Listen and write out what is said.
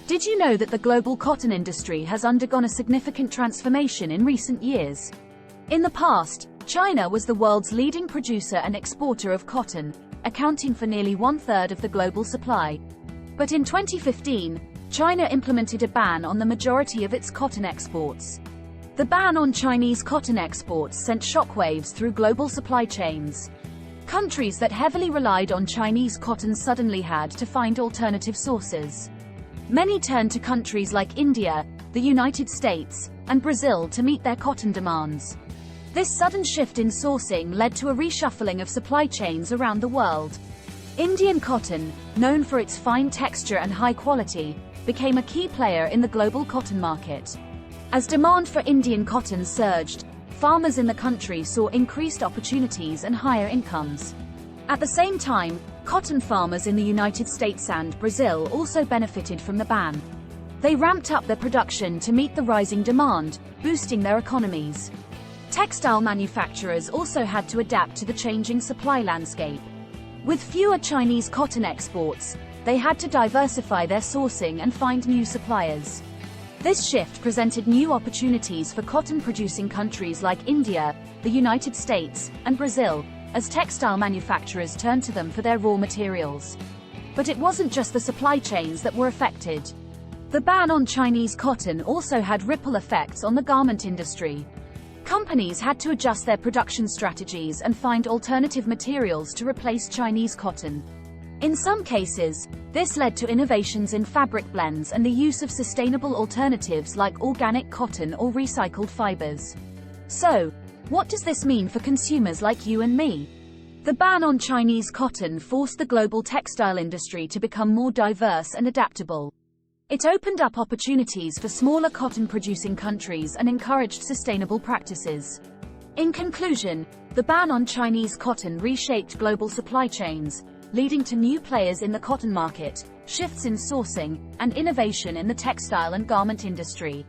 Did you know that the global cotton industry has undergone a significant transformation in recent years? In the past, China was the world's leading producer and exporter of cotton, accounting for nearly one-third of the global supply. But in 2015, China implemented a ban on the majority of its cotton exports. The ban on Chinese cotton exports sent shockwaves through global supply chains. Countries that heavily relied on Chinese cotton suddenly had to find alternative sources. Many turned to countries like India, the United States, and Brazil to meet their cotton demands. This sudden shift in sourcing led to a reshuffling of supply chains around the world. Indian cotton, known for its fine texture and high quality, became a key player in the global cotton market. As demand for Indian cotton surged, farmers in the country saw increased opportunities and higher incomes. At the same time, cotton farmers in the United States and Brazil also benefited from the ban. They ramped up their production to meet the rising demand, boosting their economies. Textile manufacturers also had to adapt to the changing supply landscape. With fewer Chinese cotton exports, they had to diversify their sourcing and find new suppliers. This shift presented new opportunities for cotton-producing countries like India, the United States, and Brazil, as textile manufacturers turned to them for their raw materials. But it wasn't just the supply chains that were affected. The ban on Chinese cotton also had ripple effects on the garment industry. Companies had to adjust their production strategies and find alternative materials to replace Chinese cotton. In some cases, this led to innovations in fabric blends and the use of sustainable alternatives like organic cotton or recycled fibers. So, what does this mean for consumers like you and me? The ban on Chinese cotton forced the global textile industry to become more diverse and adaptable. It opened up opportunities for smaller cotton-producing countries and encouraged sustainable practices. In conclusion, the ban on Chinese cotton reshaped global supply chains, leading to new players in the cotton market, shifts in sourcing, and innovation in the textile and garment industry.